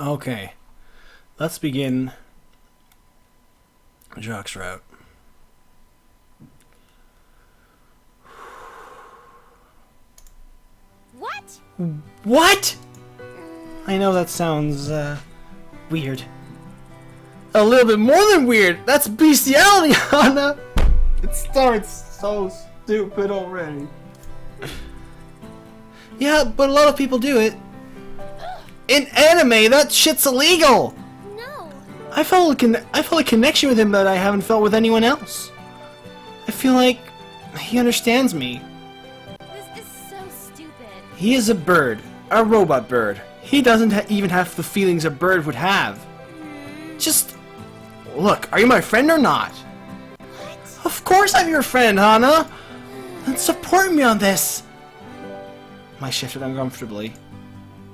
Okay, let's begin Jacques' route. What? What? I know that sounds, weird. A little bit more than weird! That's bestiality, Hana! It starts so stupid already. Yeah, but a lot of people do it. In anime, that shit's illegal! No. I felt a connection with him that I haven't felt with anyone else. I feel like he understands me. This is so stupid. He is a bird. A robot bird. He doesn't even have the feelings a bird would have. Just... Look, are you my friend or not? What? Of course I'm your friend, Hana! Then support me on this! I shifted uncomfortably.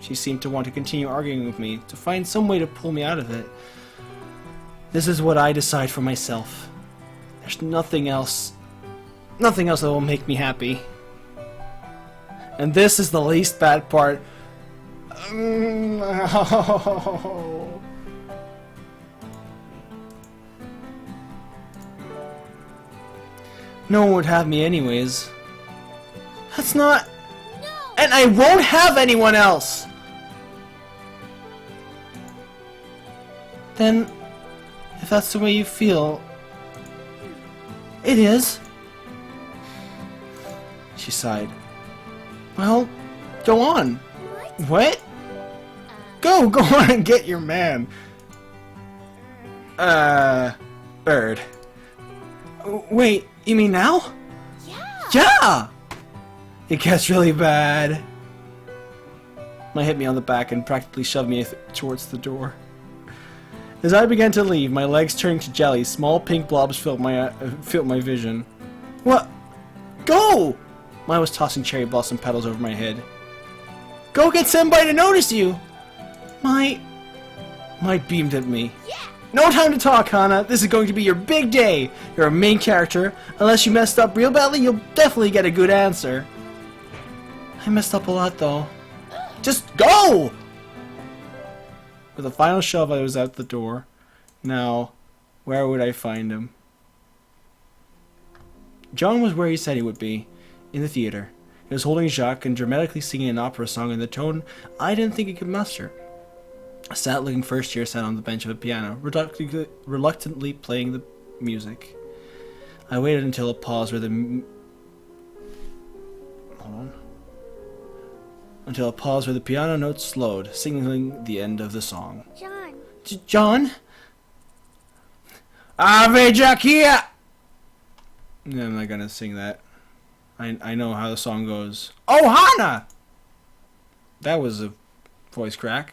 She seemed to want to continue arguing with me, to find some way to pull me out of it. This is what I decide for myself. There's nothing else that will make me happy. And this is the least bad part. No one would have me anyways. That's not... No. And I won't have anyone else! Then, if that's the way you feel... It is. She sighed. Well, go on. What? What? Go on and get your man. Bird. Wait, you mean now? Yeah. Yeah! It gets really bad. My hit me on the back and practically shoved me towards the door. As I began to leave, my legs turning to jelly, small pink blobs filled my vision. What? Go! I was tossing cherry blossom petals over my head. Go get somebody to notice you! My beamed at me. Yeah. No time to talk, Hana. This is going to be your big day. You're a main character. Unless you messed up real badly, you'll definitely get a good answer. I messed up a lot, though. Just go! With a final shove, I was out the door. Now, where would I find him? John was where he said he would be. In the theater. He was holding Jacques and dramatically singing an opera song in the tone I didn't think he could muster. A sad-looking first-year sat on the bench of a piano, reluctantly playing the music. I waited until a pause where the piano notes slowed, signaling the end of the song. John. John? Ave Jackia! No, I'm not gonna sing that. I know how the song goes. Oh, Hana! That was a voice crack.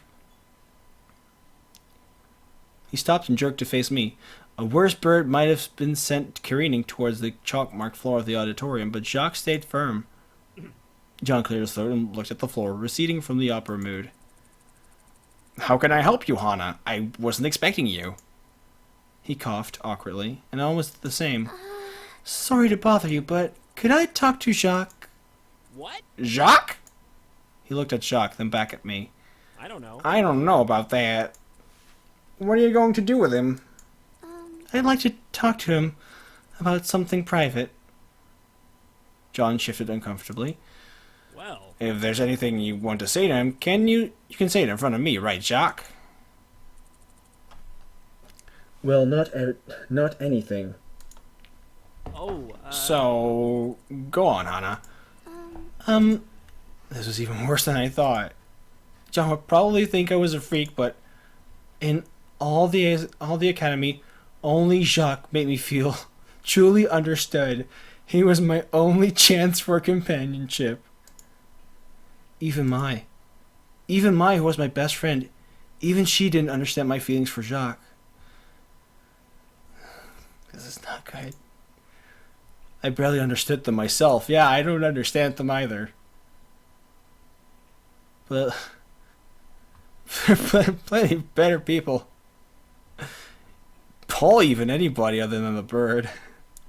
He stopped and jerked to face me. A worse bird might have been sent careening towards the chalk-marked floor of the auditorium, but Jacques stayed firm. John cleared his throat and looked at the floor, receding from the opera mood. How can I help you, Hana? I wasn't expecting you. He coughed awkwardly, and almost the same. Sorry to bother you, but could I talk to Jacques? What? Jacques? He looked at Jacques, then back at me. I don't know. I don't know about that. What are you going to do with him? I'd like to talk to him about something private. John shifted uncomfortably. Well, If there's anything you want to say to him, you can say it in front of me, right, Jacques? Well, not anything. So, go on, Hana. This was even worse than I thought. John would probably think I was a freak, but in all the academy, only Jacques made me feel truly understood. He was my only chance for companionship. Even Mai, who was my best friend, even she didn't understand my feelings for Jacques. This is not good. I barely understood them myself. Yeah, I don't understand them either. But there are plenty better people. Paul, even anybody other than the bird.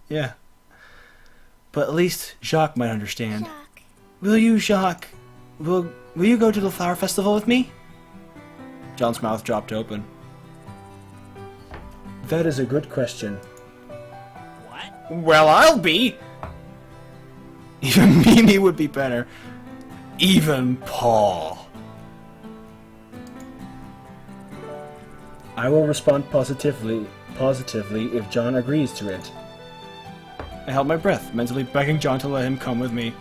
Yeah. But at least Jacques might understand. Jacques. Will you, Jacques? Will you go to the flower festival with me? John's mouth dropped open. That is a good question. What? Well, I'll be! Even Mimi would be better. Even Paul. I will respond positively if John agrees to it. I held my breath, mentally begging John to let him come with me.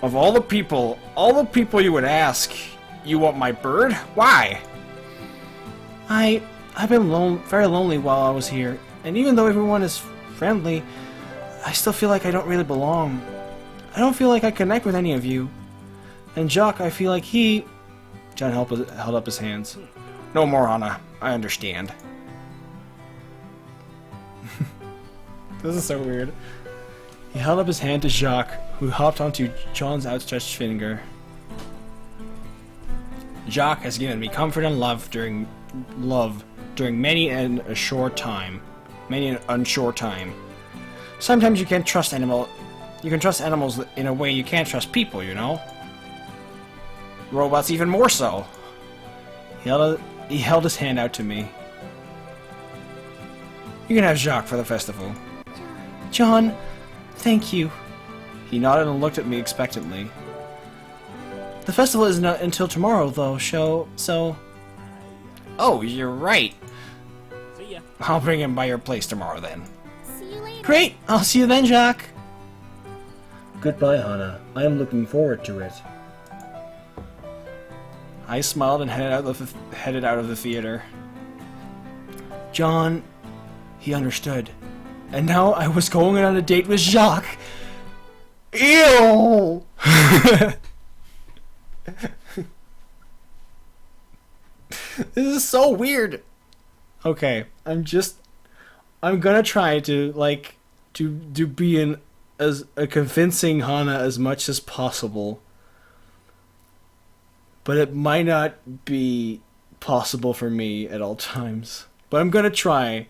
Of all the people you would ask, you want my bird? Why? I've been very lonely while I was here, and even though everyone is friendly, I still feel like I don't really belong. I don't feel like I connect with any of you. And Jacques, I feel like he... John held up his hands. No more, Anna. I understand. This is so weird. He held up his hand to Jacques, who hopped onto John's outstretched finger. Jacques has given me comfort and love during many an unsure time. Sometimes you can't trust animals. You can trust animals in a way you can't trust people, you know? Robots even more so. He held his hand out to me. You can have Jacques for the festival. John, thank you. He nodded and looked at me expectantly. The festival isn't until tomorrow, though, so... Oh, you're right. See ya. I'll bring him by your place tomorrow, then. See you later. Great! I'll see you then, Jacques. Goodbye, Hannah. I am looking forward to it. I smiled and headed out of the theater. John, he understood. And now I was going on a date with Jacques. Ew! This is so weird. Okay, I'm gonna try to be as a convincing Hana as much as possible. But it might not be possible for me at all times. But I'm gonna try.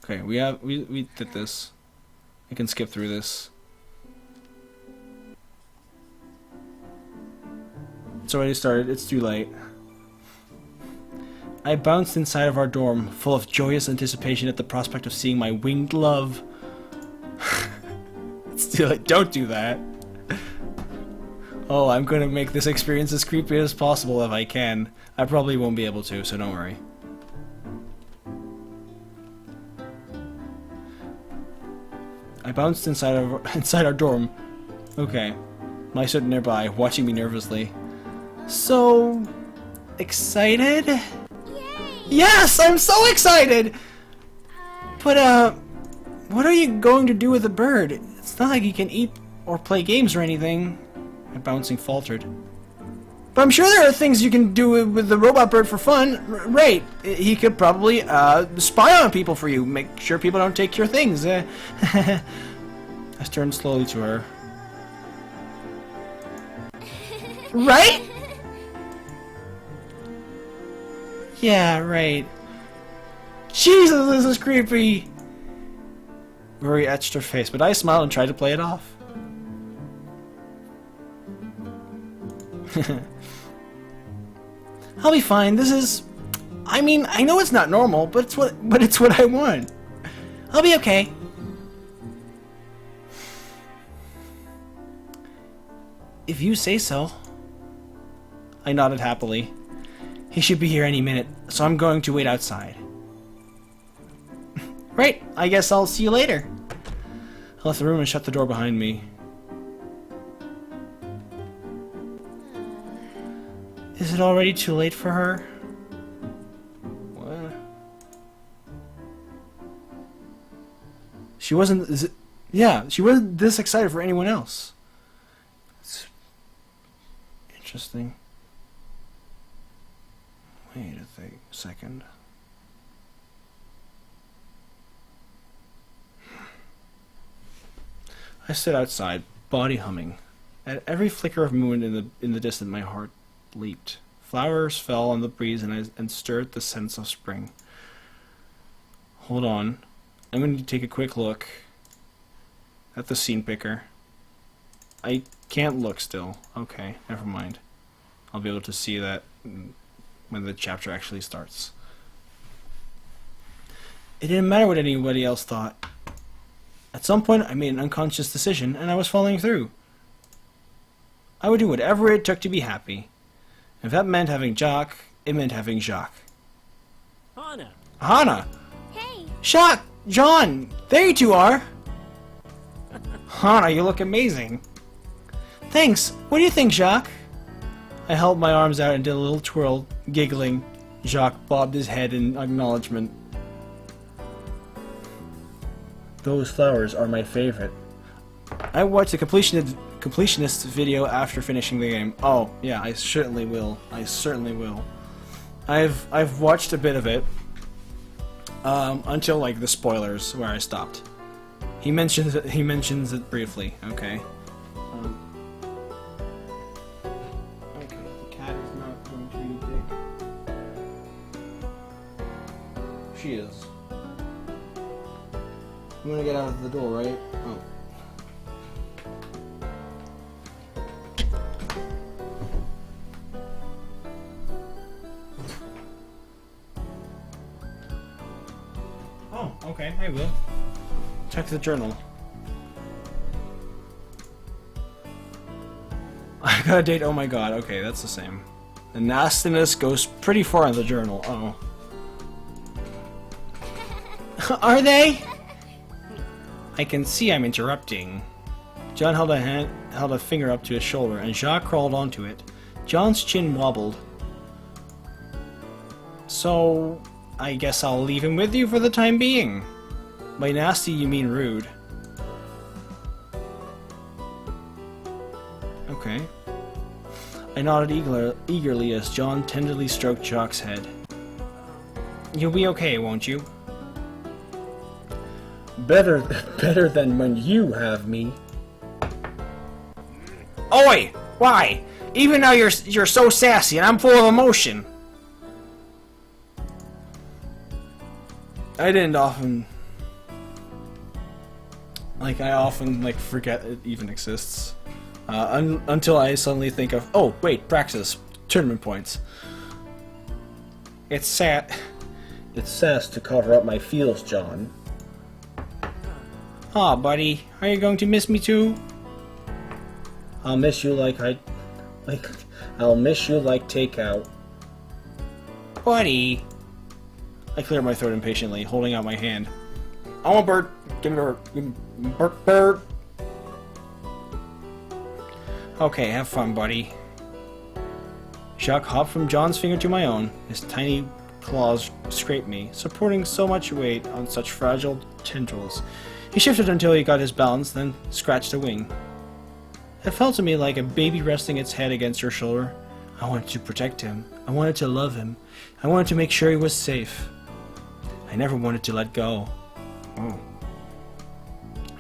Okay, we did this. I can skip through this. It's already started, it's too late. I bounced inside of our dorm, full of joyous anticipation at the prospect of seeing my winged love. It's too late, don't do that. Oh, I'm gonna make this experience as creepy as possible if I can. I probably won't be able to, so don't worry. I bounced inside our dorm. Okay. I stood nearby, watching me nervously. So... excited? Yay! Yes! I'm so excited! But, what are you going to do with the bird? It's not like you can eat or play games or anything. My bouncing faltered. But I'm sure there are things you can do with the robot bird for fun. Right. He could probably, spy on people for you. Make sure people don't take your things. I turned slowly to her. Right? Yeah, right. Jesus, this is creepy! Rory etched her face, but I smiled and tried to play it off. I'll be fine. This is... I mean, I know it's not normal, but it's what I want. I'll be okay. If you say so. I nodded happily. He should be here any minute, so I'm going to wait outside. Right, I guess I'll see you later. I left the room and shut the door behind me. Is it already too late for her? What? She wasn't... Yeah, she wasn't this excited for anyone else. It's interesting. Wait a second. I stood outside, body humming. At every flicker of moon in the distance, my heart leaped. Flowers fell on the breeze and stirred the sense of spring. Hold on. I'm going to take a quick look at the scene picker. I can't look still. Okay, never mind. I'll be able to see that when the chapter actually starts. It didn't matter what anybody else thought. At some point, I made an unconscious decision, and I was following through. I would do whatever it took to be happy. If that meant having Jock, it meant having Jacques. Hana. Hana! Hey. Jacques! John! There you two are! Hana, you look amazing. Thanks. What do you think, Jacques? I held my arms out and did a little twirl, giggling. Jacques bobbed his head in acknowledgement. Those flowers are my favorite. I watched the completionist video after finishing the game. Oh, yeah, I certainly will. I certainly will. I've watched a bit of it until like the spoilers where I stopped. He mentions it briefly. Okay. Okay, the cat is not going to dig. She is. I'm gonna get out of the door, right? Oh. Oh, okay, I will. Check the journal. I got a date, oh my god, okay, that's the same. The nastiness goes pretty far in the journal, oh. Are they? I can see I'm interrupting. John held a finger up to his shoulder, and Jacques crawled onto it. John's chin wobbled. So, I guess I'll leave him with you for the time being. By nasty, you mean rude. Okay. I nodded eagerly as John tenderly stroked Jacques' head. You'll be okay, won't you? Better than when you have me. Oi! Why? Even now you're so sassy and I'm full of emotion. I didn't often... I often forget it even exists. Until I suddenly think of, oh, wait, Praxis. Tournament points. It's sass to cover up my feels, John. Aw, buddy, are you going to miss me too? I'll miss you I'll miss you like takeout. Buddy. I cleared my throat impatiently, holding out my hand. I want bird. Give me bird. Give me bird. Okay, have fun, buddy. Jacques hopped from John's finger to my own. His tiny claws scraped me, supporting so much weight on such fragile tendrils. He shifted until he got his balance, then scratched a wing. It felt to me like a baby resting its head against your shoulder. I wanted to protect him. I wanted to love him. I wanted to make sure he was safe. I never wanted to let go. Oh.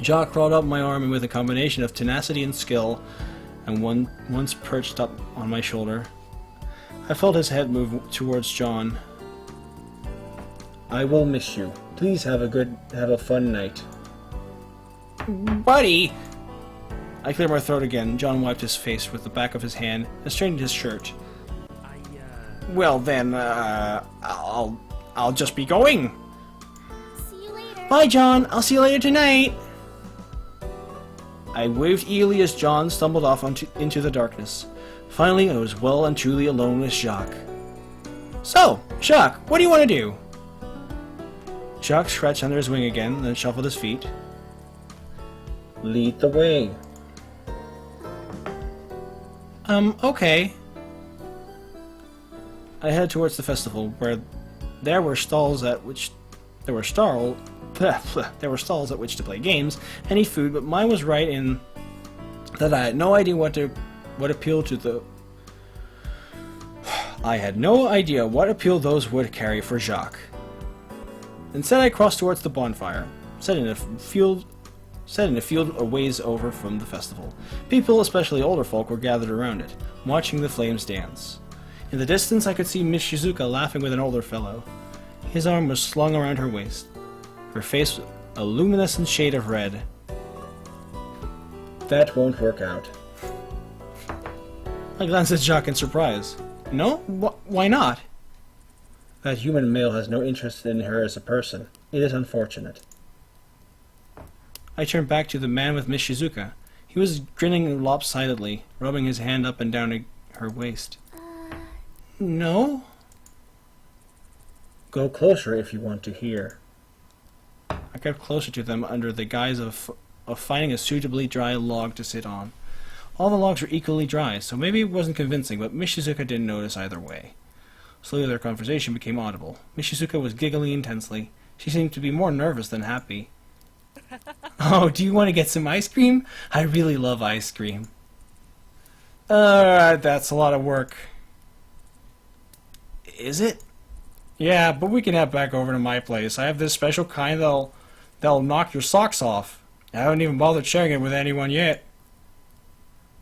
Jacques crawled up my arm and with a combination of tenacity and skill, and once perched up on my shoulder, I felt his head move towards John. I will miss you. Please have a fun night. Buddy! I cleared my throat again. John wiped his face with the back of his hand and straightened his shirt. Well then, I'll just be going. See you later. Bye, John. I'll see you later tonight. I waved eagerly as John stumbled off into the darkness. Finally, I was well and truly alone with Jacques. So, Jacques, what do you want to do? Jacques scratched under his wing again, then shuffled his feet. Lead the way. Okay. I headed towards the festival, where there were stalls at which to play games and eat food, but mine was right in that I had no idea what appeal those would carry for Jacques. Instead, I crossed towards the bonfire, set in a field a ways over from the festival. People, especially older folk, were gathered around it, watching the flames dance. In the distance, I could see Miss Shizuka laughing with an older fellow. His arm was slung around her waist, her face a luminescent shade of red. That won't work out. I glanced at Jacques in surprise. No? Why not? That human male has no interest in her as a person. It is unfortunate. I turned back to the man with Miss Shizuka. He was grinning lopsidedly, rubbing his hand up and down her waist. No? Go closer if you want to hear. I crept closer to them under the guise of finding a suitably dry log to sit on. All the logs were equally dry, so maybe it wasn't convincing, but Miss Shizuka didn't notice either way. Slowly their conversation became audible. Miss Shizuka was giggling intensely. She seemed to be more nervous than happy. Oh, do you want to get some ice cream? I really love ice cream. That's a lot of work. Is it? Yeah, but we can head back over to my place. I have this special kind that'll knock your socks off. I haven't even bothered sharing it with anyone yet.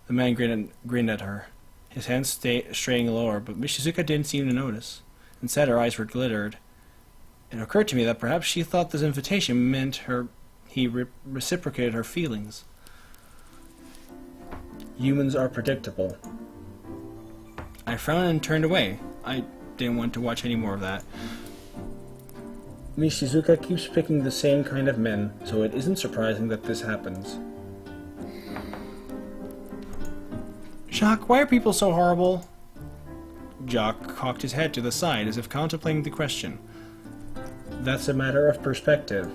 The man grinned at her, his hands straying lower, but Miss Shizuka didn't seem to notice. Instead, her eyes were glittered. It occurred to me that perhaps she thought this invitation meant he reciprocated her feelings. Humans are predictable. I frowned and turned away. I didn't want to watch any more of that. Miss Shizuka keeps picking the same kind of men, so it isn't surprising that this happens. Jacques, why are people so horrible? Jacques cocked his head to the side as if contemplating the question. That's a matter of perspective.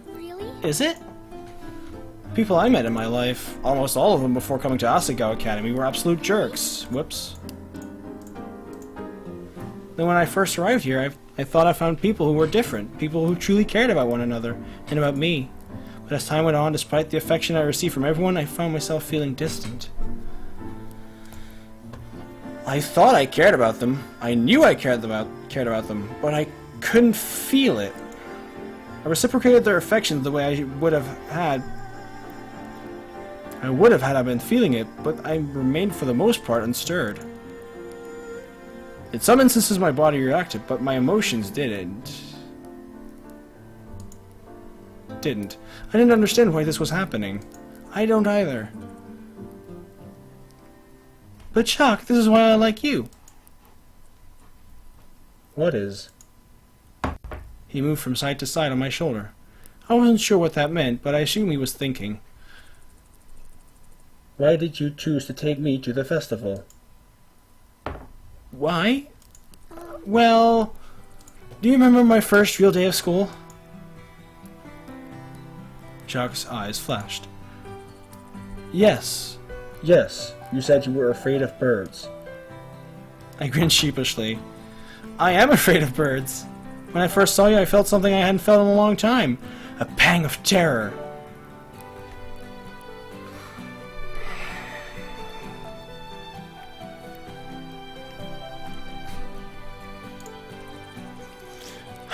Really? Is it? People I met in my life, almost all of them before coming to Asagao Academy, were absolute jerks. Whoops. Then when I first arrived here, I thought I found people who were different, people who truly cared about one another, and about me. But as time went on, despite the affection I received from everyone, I found myself feeling distant. I thought I cared about them. I knew I cared about them, but I couldn't feel it. I reciprocated their affection the way I would have had I been feeling it, but I remained for the most part unstirred. In some instances my body reacted, but my emotions didn't. I didn't understand why this was happening. I don't either. But Chuck, this is why I like you. What is? He moved from side to side on my shoulder. I wasn't sure what that meant, but I assumed he was thinking. Why did you choose to take me to the festival? Why? Well, do you remember my first real day of school? Jacques' eyes flashed. Yes. Yes, you said you were afraid of birds. I grinned sheepishly. I am afraid of birds. When I first saw you, I felt something I hadn't felt in a long time. A pang of terror.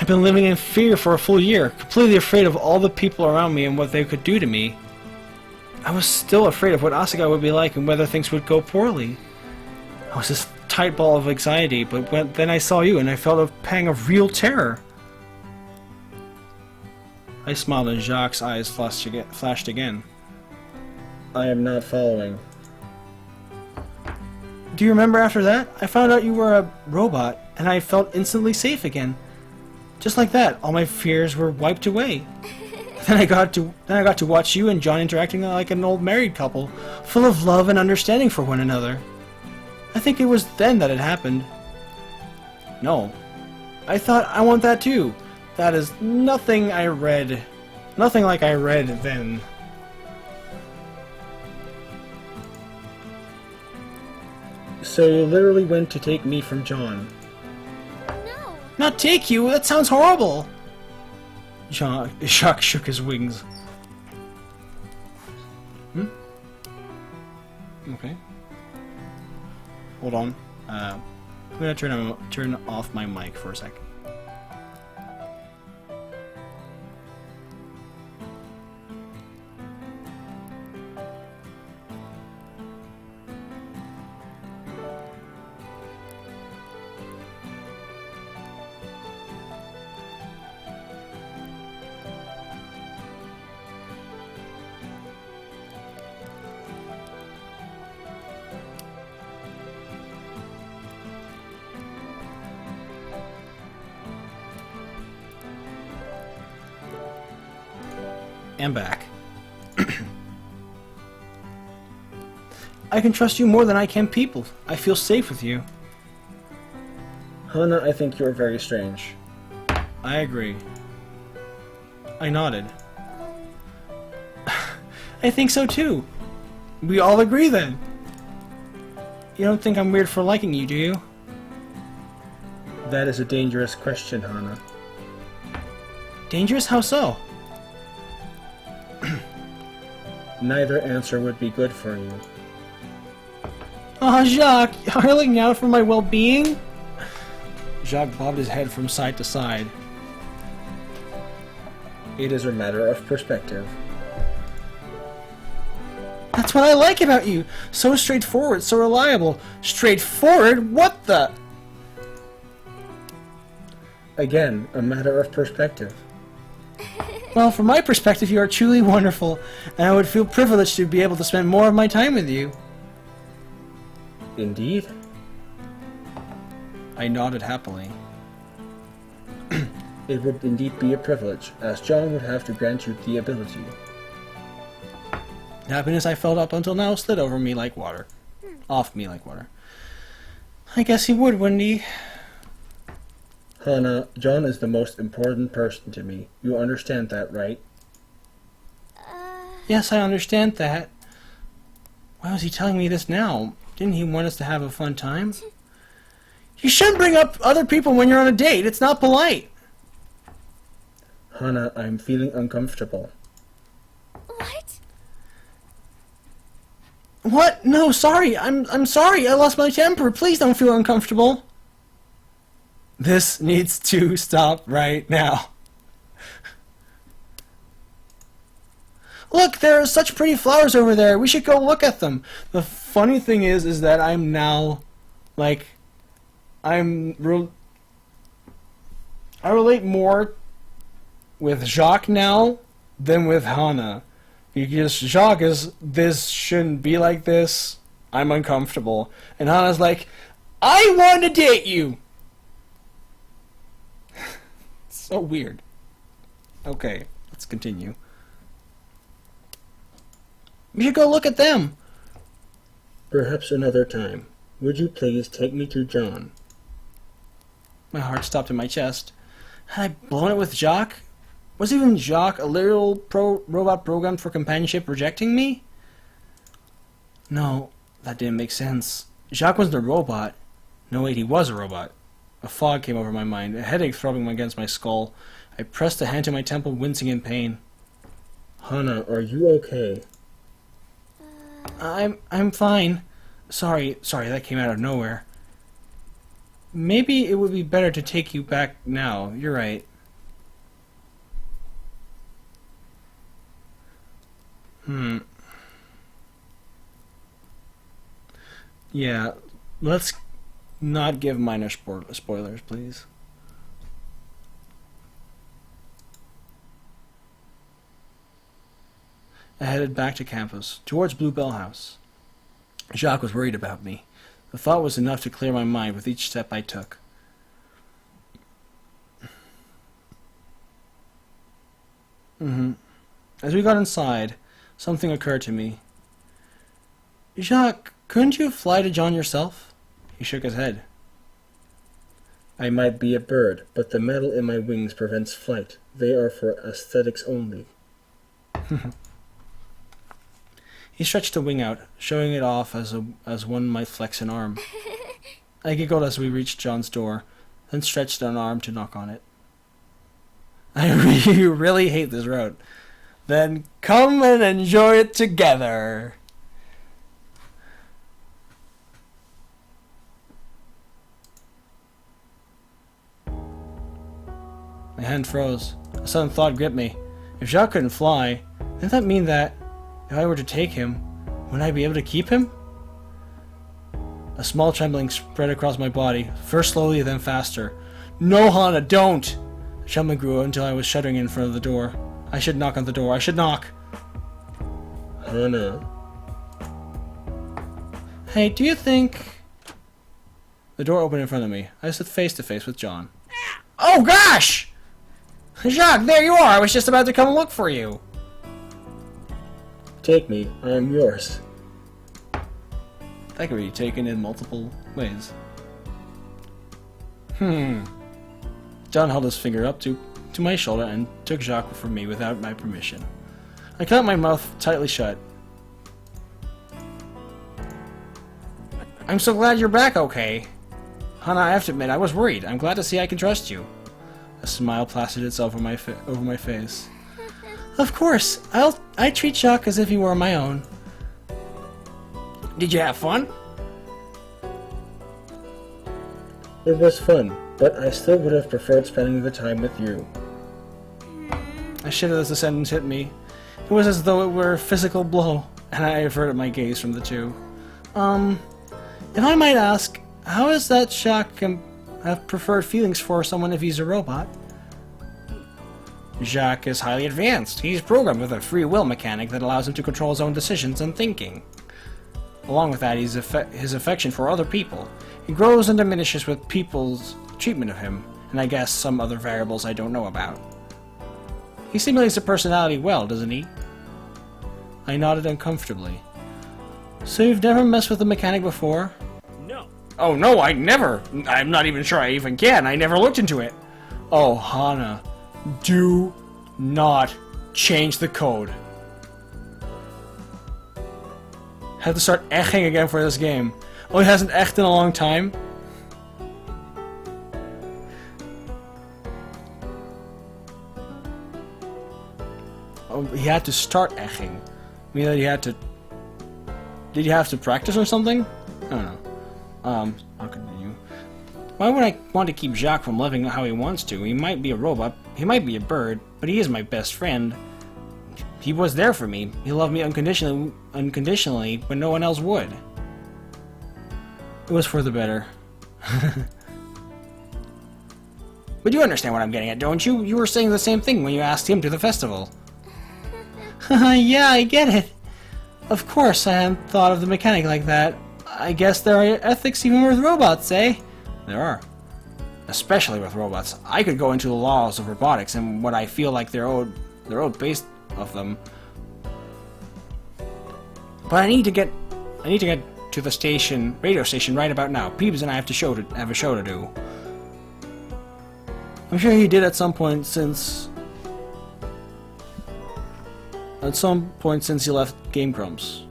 I've been living in fear for a full year, completely afraid of all the people around me and what they could do to me. I was still afraid of what Asagao would be like and whether things would go poorly. I was this tight ball of anxiety, but then I saw you and I felt a pang of real terror. I smiled and Jacques' eyes flashed again. I am not following. Do you remember after that? I found out you were a robot and I felt instantly safe again. Just like that, all my fears were wiped away. Then I got to watch you and John interacting like an old married couple, full of love and understanding for one another. I think it was then that it happened. No. I thought I want that too. That is nothing like I read then. So you literally went to take me from John. No. Not take you? That sounds horrible! Jacques shook his wings. Okay. Hold on. I'm gonna turn off my mic for a sec. And back. I can trust you more than I can people. I feel safe with you. Hana, I think you're very strange. I agree. I nodded. I think so too. We all agree then. You don't think I'm weird for liking you, do you? That is a dangerous question, Hana. Dangerous? How so? Neither answer would be good for you. Oh, Jacques, are you looking out for my well-being? Jacques bobbed his head from side to side. It is a matter of perspective. That's what I like about you. So straightforward, so reliable. Straightforward? What the? Again, a matter of perspective. Well, from my perspective, you are truly wonderful, and I would feel privileged to be able to spend more of my time with you. Indeed? I nodded happily. It would indeed be a privilege, as John would have to grant you the ability. The happiness I felt up until now slid over me like water. Off me like water. I guess he would, wouldn't he? Hana, John is the most important person to me. You understand that, right? Yes, I understand that. Why was he telling me this now? Didn't he want us to have a fun time? You shouldn't bring up other people when you're on a date. It's not polite. Hana, I'm feeling uncomfortable. What? What? No, sorry. I'm sorry. I lost my temper. Please don't feel uncomfortable. This needs to stop right now. Look, there are such pretty flowers over there. We should go look at them. The funny thing is that I'm now, like, I relate more with Jacques now than with Hana. Because Jacques is, this shouldn't be like this. I'm uncomfortable. And Hana's like, I want to date you. So weird. Okay, let's continue. We should go look at them. Perhaps another time. Would you please take me to John? My heart stopped in my chest. Had I blown it with Jacques? Was even Jacques, a literal robot programmed for companionship, rejecting me? No, that didn't make sense. Jacques wasn't a robot. No, wait, he was a robot. A fog came over my mind, a headache throbbing against my skull. I pressed a hand to my temple, wincing in pain. Hana, are you okay? I'm fine. Sorry, that came out of nowhere. Maybe it would be better to take you back now. You're right. Yeah, let's not give minor spoilers, please. I headed back to campus, towards Bluebell House. Jacques was worried about me. The thought was enough to clear my mind with each step I took. As we got inside, something occurred to me. Jacques, couldn't you fly to John yourself? He shook his head. I might be a bird, but the metal in my wings prevents flight. They are for aesthetics only. He stretched a wing out, showing it off as one might flex an arm. I giggled as we reached John's door, then stretched an arm to knock on it. I really hate this road. Then come and enjoy it together. My hand froze. A sudden thought gripped me. If Jacques couldn't fly, didn't that mean that if I were to take him, wouldn't I be able to keep him? A small trembling spread across my body, first slowly, then faster. No, Hana, don't! The trembling grew until I was shuddering in front of the door. I should knock on the door. I should knock. Hana. Hey, do you think... The door opened in front of me. I stood face to face with John. Oh, gosh! Jacques, there you are! I was just about to come look for you. Take me, I am yours. That could be taken in multiple ways. John held his finger up to my shoulder and took Jacques from me without my permission. I clamped my mouth tightly shut. I'm so glad you're back okay. Hana, I have to admit, I was worried. I'm glad to see I can trust you. A smile plastered itself over my face. Of course, I treat Jacques as if he were my own. Did you have fun? It was fun, but I still would have preferred spending the time with you. I shivered as the sentence hit me. It was as though it were a physical blow, and I averted my gaze from the two. If I might ask, how is that Jacques can have preferred feelings for someone if he's a robot? Jacques is highly advanced. He's programmed with a free will mechanic that allows him to control his own decisions and thinking. Along with that, his affection for other people. It grows and diminishes with people's treatment of him, and I guess some other variables I don't know about. He simulates a personality well, doesn't he? I nodded uncomfortably. So you've never messed with the mechanic before? No. Oh no, I never! I'm not even sure I even can. I never looked into it. Oh, Hana. Do not change the code. Have to start eching again for this game. Oh, he hasn't eched in a long time. Oh, he had to start eching. I mean that he had to... Did you have to practice or something? I don't know. I'll continue. Why would I want to keep Jacques from living how he wants to? He might be a robot, he might be a bird, but he is my best friend. He was there for me. He loved me unconditionally, but no one else would. It was for the better. But you understand what I'm getting at, don't you? You were saying the same thing when you asked him to the festival. Yeah, I get it. Of course, I hadn't thought of the mechanic like that. I guess there are ethics even with robots, eh? There are. Especially with robots. I could go into the laws of robotics and what I feel like they're owed based of them. But I need to get to the radio station right about now. Peebs and I have a show to do. I'm sure he did at some point since he left Game Grumps.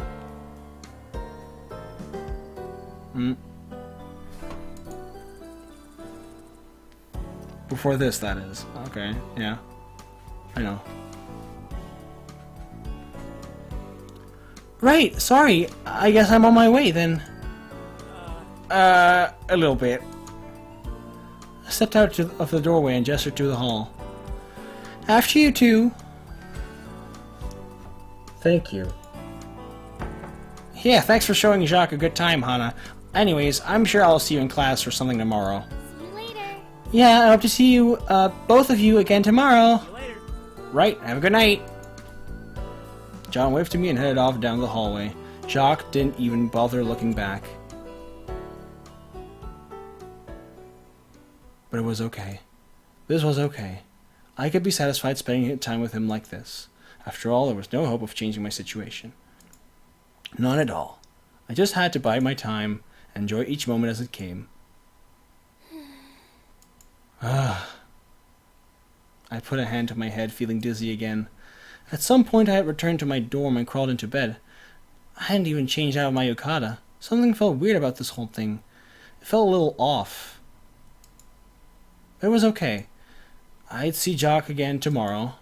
Before this, that is. Okay, yeah. I know. Right, sorry. I guess I'm on my way then. A little bit. I stepped out of the doorway and gestured to the hall. After you two. Thank you. Yeah, thanks for showing Jacques a good time, Hana. Anyways, I'm sure I'll see you in class or something tomorrow. See you later. Yeah, I hope to see you, both of you again tomorrow. See you later. Right, have a good night. John waved to me and headed off down the hallway. Jacques didn't even bother looking back. But it was okay. This was okay. I could be satisfied spending time with him like this. After all, there was no hope of changing my situation. None at all. I just had to bide my time and enjoy each moment as it came. I put a hand to my head, feeling dizzy again. At some point I had returned to my dorm and crawled into bed. I hadn't even changed out of my yukata. Something felt weird about this whole thing. It felt a little off. But it was okay. I'd see Jacques again tomorrow.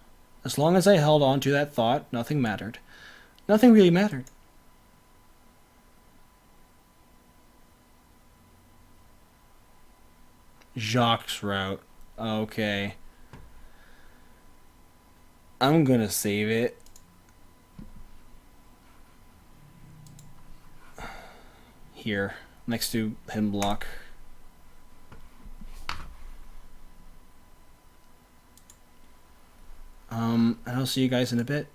As long as I held on to that thought, nothing mattered. Nothing really mattered. Jacques' route. Okay. I'm gonna save it. Here, next to hidden block. And I'll see you guys in a bit.